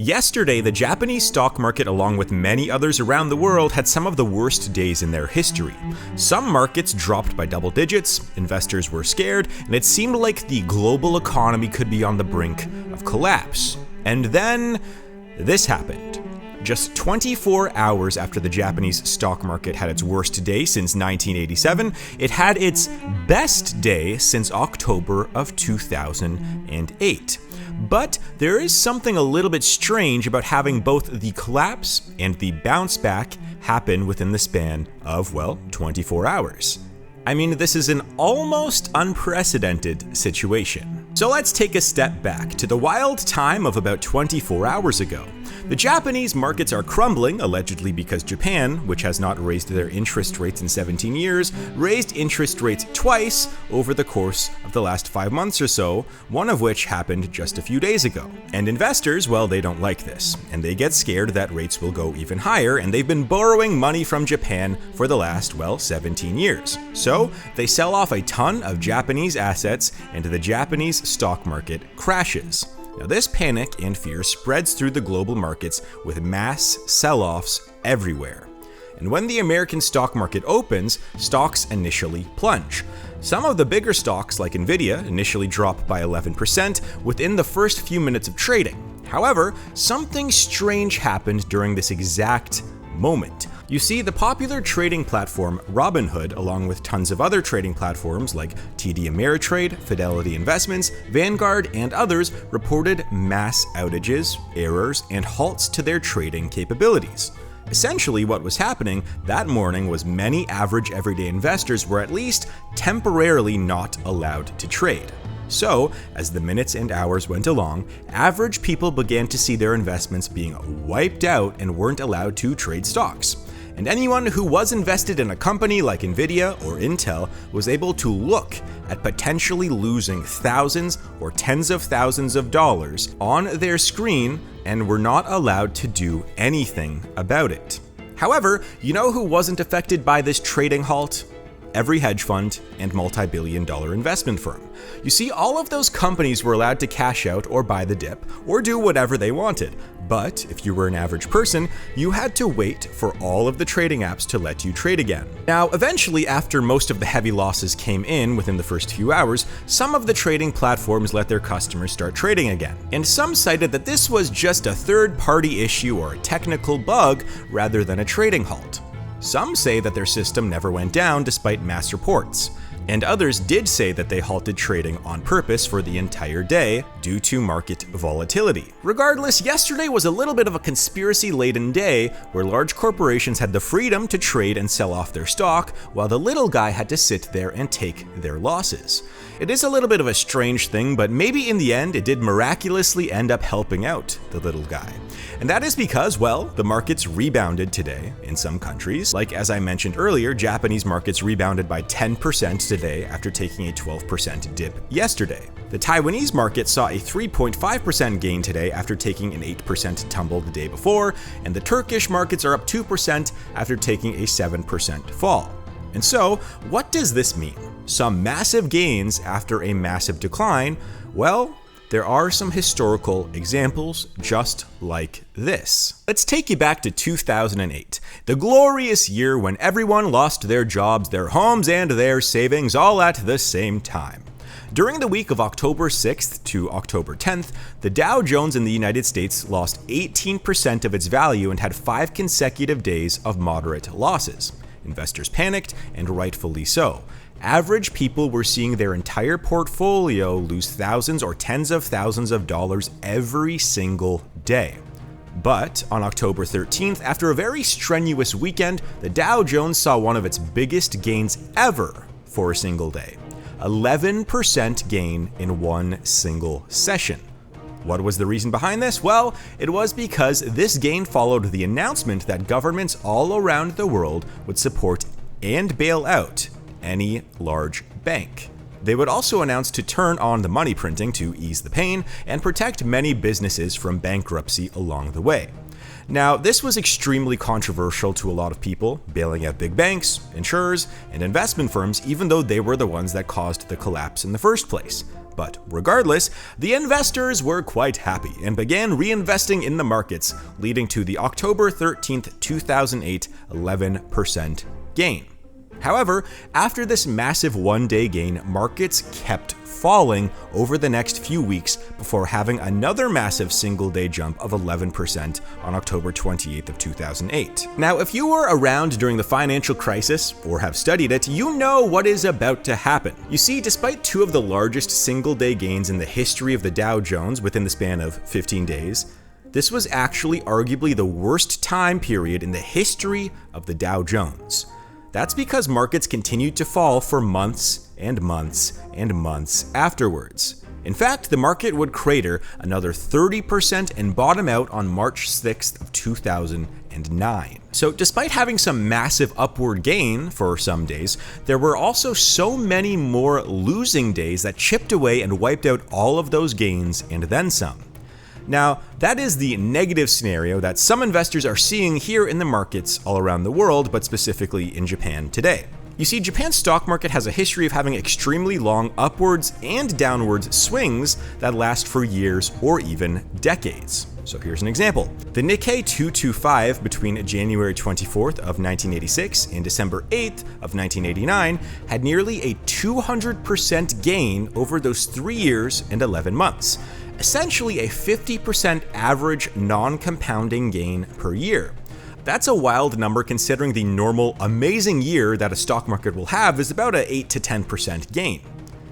Yesterday, the Japanese stock market, along with many others around the world, had some of the worst days in their history. Some markets dropped by double digits, investors were scared, and it seemed like the global economy could be on the brink of collapse. And then, this happened. Just 24 hours after the Japanese stock market had its worst day since 1987, it had its best day since October of 2008. But there is something a little bit strange about having both the collapse and the bounce back happen within the span of, 24 hours. I mean, this is an almost unprecedented situation. So let's take a step back to the wild time of about 24 hours ago. The Japanese markets are crumbling, allegedly because Japan, which has not raised their interest rates in 17 years, raised interest rates twice over the course of the last 5 months or so, one of which happened just a few days ago. And investors, they don't like this, and they get scared that rates will go even higher, and they've been borrowing money from Japan for the last, 17 years. So they sell off a ton of Japanese assets, and the Japanese stock market crashes. Now, this panic and fear spreads through the global markets with mass sell-offs everywhere. And when the American stock market opens, stocks initially plunge. Some of the bigger stocks, like Nvidia, initially drop by 11% within the first few minutes of trading. However, something strange happened during this exact moment. You see, the popular trading platform Robinhood, along with tons of other trading platforms like TD Ameritrade, Fidelity Investments, Vanguard, and others, reported mass outages, errors, and halts to their trading capabilities. Essentially, what was happening that morning was many average everyday investors were at least temporarily not allowed to trade. So, as the minutes and hours went along, average people began to see their investments being wiped out and weren't allowed to trade stocks. And anyone who was invested in a company like Nvidia or Intel was able to look at potentially losing thousands or tens of thousands of dollars on their screen and were not allowed to do anything about it. However, you know who wasn't affected by this trading halt? Every hedge fund and multi-billion-dollar investment firm. You see, all of those companies were allowed to cash out or buy the dip or do whatever they wanted. But if you were an average person, you had to wait for all of the trading apps to let you trade again. Now, eventually, after most of the heavy losses came in within the first few hours, some of the trading platforms let their customers start trading again. And some cited that this was just a third-party issue or a technical bug rather than a trading halt. Some say that their system never went down despite mass reports, and others did say that they halted trading on purpose for the entire day due to market volatility. Regardless, yesterday was a little bit of a conspiracy-laden day where large corporations had the freedom to trade and sell off their stock, while the little guy had to sit there and take their losses. It is a little bit of a strange thing, but maybe in the end it did miraculously end up helping out the little guy. And that is because, the markets rebounded today in some countries. Like, as I mentioned earlier, Japanese markets rebounded by 10% today after taking a 12% dip yesterday. The Taiwanese market saw a 3.5% gain today after taking an 8% tumble the day before, and the Turkish markets are up 2% after taking a 7% fall. And so, what does this mean? Some massive gains after a massive decline? There are some historical examples just like this. Let's take you back to 2008, the glorious year when everyone lost their jobs, their homes, and their savings all at the same time. During the week of October 6th to October 10th, the Dow Jones in the United States lost 18% of its value and had 5 consecutive days of moderate losses. Investors panicked, and rightfully so. Average people were seeing their entire portfolio lose thousands or tens of thousands of dollars every single day. But on October 13th, after a very strenuous weekend, the Dow Jones saw one of its biggest gains ever for a single day. 11% gain in one single session. What was the reason behind this? It was because this gain followed the announcement that governments all around the world would support and bail out any large bank. They would also announce to turn on the money printing to ease the pain and protect many businesses from bankruptcy along the way. Now, this was extremely controversial to a lot of people, bailing out big banks, insurers, and investment firms, even though they were the ones that caused the collapse in the first place. But regardless, the investors were quite happy and began reinvesting in the markets, leading to the October 13th, 2008 11% gain. However, after this massive one-day gain, markets kept falling over the next few weeks before having another massive single-day jump of 11% on October 28th of 2008. Now, if you were around during the financial crisis or have studied it, you know what is about to happen. You see, despite two of the largest single-day gains in the history of the Dow Jones within the span of 15 days, this was actually arguably the worst time period in the history of the Dow Jones. That's because markets continued to fall for months and months and months afterwards. In fact, the market would crater another 30% and bottom out on March 6th of 2009. So despite having some massive upward gain for some days, there were also so many more losing days that chipped away and wiped out all of those gains and then some. Now, that is the negative scenario that some investors are seeing here in the markets all around the world, but specifically in Japan today. You see, Japan's stock market has a history of having extremely long upwards and downwards swings that last for years or even decades. So here's an example. The Nikkei 225 between January 24th of 1986 and December 8th of 1989 had nearly a 200% gain over those 3 years and 11 months. Essentially a 50% average non-compounding gain per year. That's a wild number considering the normal amazing year that a stock market will have is about an 8 to 10% gain.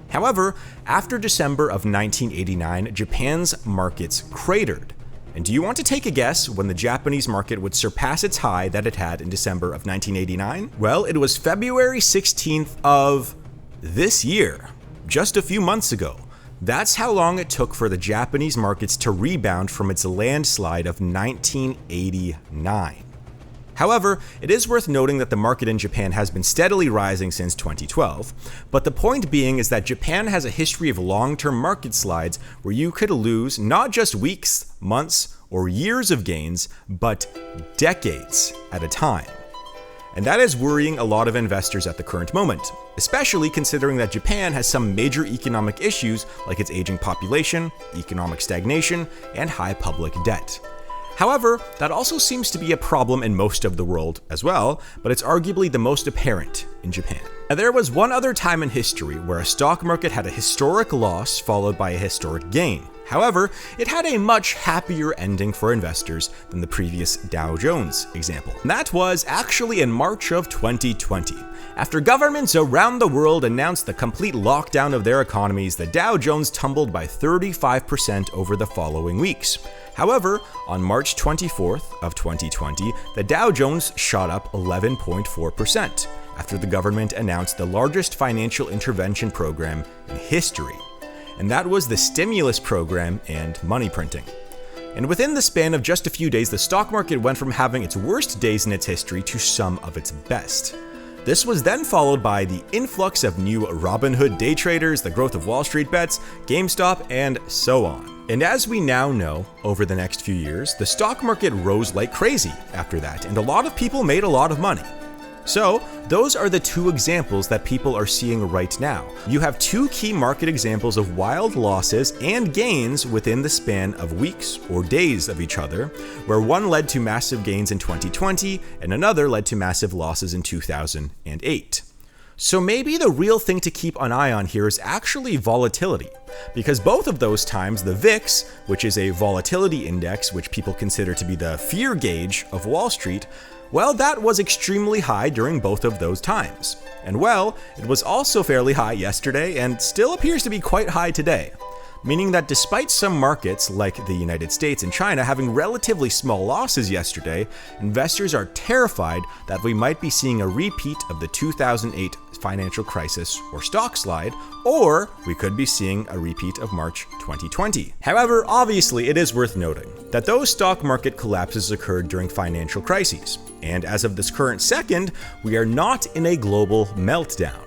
However, after December of 1989, Japan's markets cratered. And do you want to take a guess when the Japanese market would surpass its high that it had in December of 1989? Well, it was February 16th of this year, just a few months ago. That's how long it took for the Japanese markets to rebound from its landslide of 1989. However, it is worth noting that the market in Japan has been steadily rising since 2012, but the point being is that Japan has a history of long-term market slides where you could lose not just weeks, months, or years of gains, but decades at a time. And that is worrying a lot of investors at the current moment, especially considering that Japan has some major economic issues like its aging population, economic stagnation, and high public debt. However, that also seems to be a problem in most of the world as well, but it's arguably the most apparent in Japan. Now, there was one other time in history where a stock market had a historic loss followed by a historic gain. However, it had a much happier ending for investors than the previous Dow Jones example. And that was actually in March of 2020. After governments around the world announced the complete lockdown of their economies, the Dow Jones tumbled by 35% over the following weeks. However, on March 24th of 2020, the Dow Jones shot up 11.4% after the government announced the largest financial intervention program in history. And that was the stimulus program and money printing. And within the span of just a few days, the stock market went from having its worst days in its history to some of its best. This was then followed by the influx of new Robinhood day traders, the growth of Wall Street bets, GameStop, and so on. And as we now know, over the next few years, the stock market rose like crazy after that, and a lot of people made a lot of money. So, those are the two examples that people are seeing right now. You have two key market examples of wild losses and gains within the span of weeks or days of each other, where one led to massive gains in 2020 and another led to massive losses in 2008. So maybe the real thing to keep an eye on here is actually volatility, because both of those times, the VIX, which is a volatility index which people consider to be the fear gauge of Wall Street, well, that was extremely high during both of those times. And well, it was also fairly high yesterday and still appears to be quite high today. Meaning that despite some markets, like the United States and China, having relatively small losses yesterday, investors are terrified that we might be seeing a repeat of the 2008 financial crisis or stock slide, or we could be seeing a repeat of March 2020. However, obviously it is worth noting that those stock market collapses occurred during financial crises, and as of this current second, we are not in a global meltdown.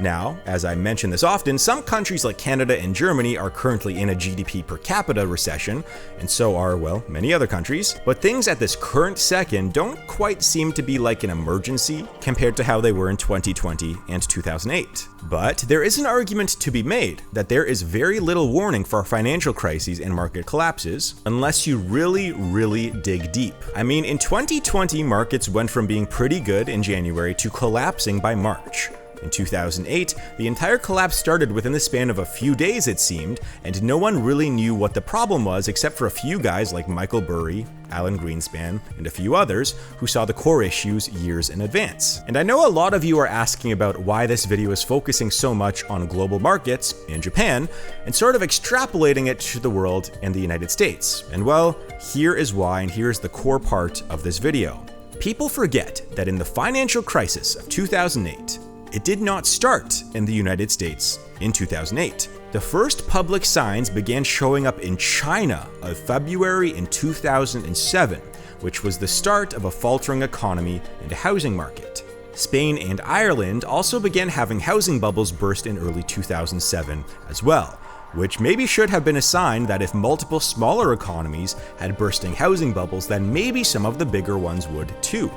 Now, as I mention this often, some countries like Canada and Germany are currently in a GDP per capita recession, and so are, well, many other countries, but things at this current second don't quite seem to be like an emergency compared to how they were in 2020 and 2008. But there is an argument to be made that there is very little warning for financial crises and market collapses unless you really dig deep. I mean, in 2020, markets went from being pretty good in January to collapsing by March. In 2008, the entire collapse started within the span of a few days, it seemed, and no one really knew what the problem was except for a few guys like Michael Burry, Alan Greenspan, and a few others who saw the core issues years in advance. And I know a lot of you are asking about why this video is focusing so much on global markets in Japan and sort of extrapolating it to the world and the United States. And well, here is why, and here's the core part of this video. People forget that in the financial crisis of 2008, it did not start in the United States in 2008. The first public signs began showing up in China of February in 2007, which was the start of a faltering economy and housing market. Spain and Ireland also began having housing bubbles burst in early 2007 as well, which maybe should have been a sign that if multiple smaller economies had bursting housing bubbles, then maybe some of the bigger ones would too.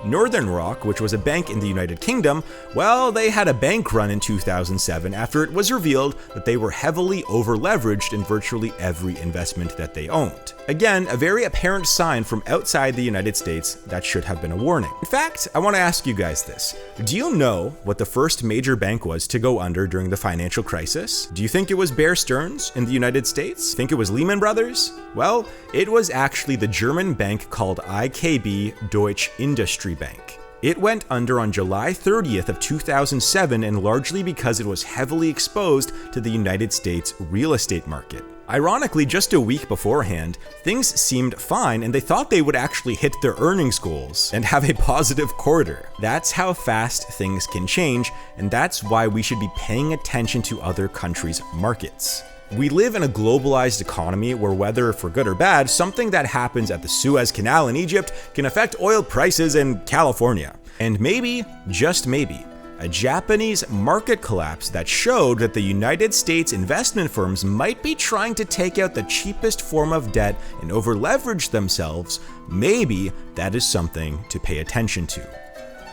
Northern Rock, which was a bank in the United Kingdom, well, they had a bank run in 2007 after it was revealed that they were heavily over-leveraged in virtually every investment that they owned. Again, a very apparent sign from outside the United States that should have been a warning. In fact, I want to ask you guys this. Do you know what the first major bank was to go under during the financial crisis? Do you think it was Bear Stearns in the United States? Think it was Lehman Brothers? Well, it was actually the German bank called IKB Deutsche Industrie Bank. It went under on July 30th of 2007, and largely because it was heavily exposed to the United States real estate market. Ironically, just a week beforehand, things seemed fine and they thought they would actually hit their earnings goals and have a positive quarter. That's how fast things can change, and that's why we should be paying attention to other countries' markets. We live in a globalized economy where, whether for good or bad, something that happens at the Suez Canal in Egypt can affect oil prices in California. And maybe, just maybe, a Japanese market collapse that showed that the United States investment firms might be trying to take out the cheapest form of debt and over-leverage themselves, maybe that is something to pay attention to.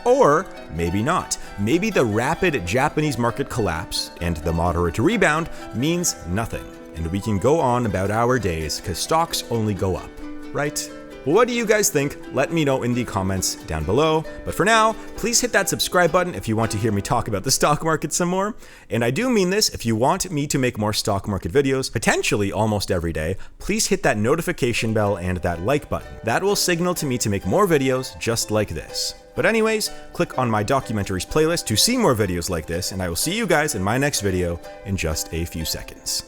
Or maybe not. Maybe the rapid Japanese market collapse and the moderate rebound means nothing, and we can go on about our days because stocks only go up, right? Well, what do you guys think? Let me know in the comments down below. But for now, please hit that subscribe button if you want to hear me talk about the stock market some more. And I do mean this, if you want me to make more stock market videos, potentially almost every day, please hit that notification bell and that like button. That will signal to me to make more videos just like this. But anyways, click on my documentaries playlist to see more videos like this, and I will see you guys in my next video in just a few seconds.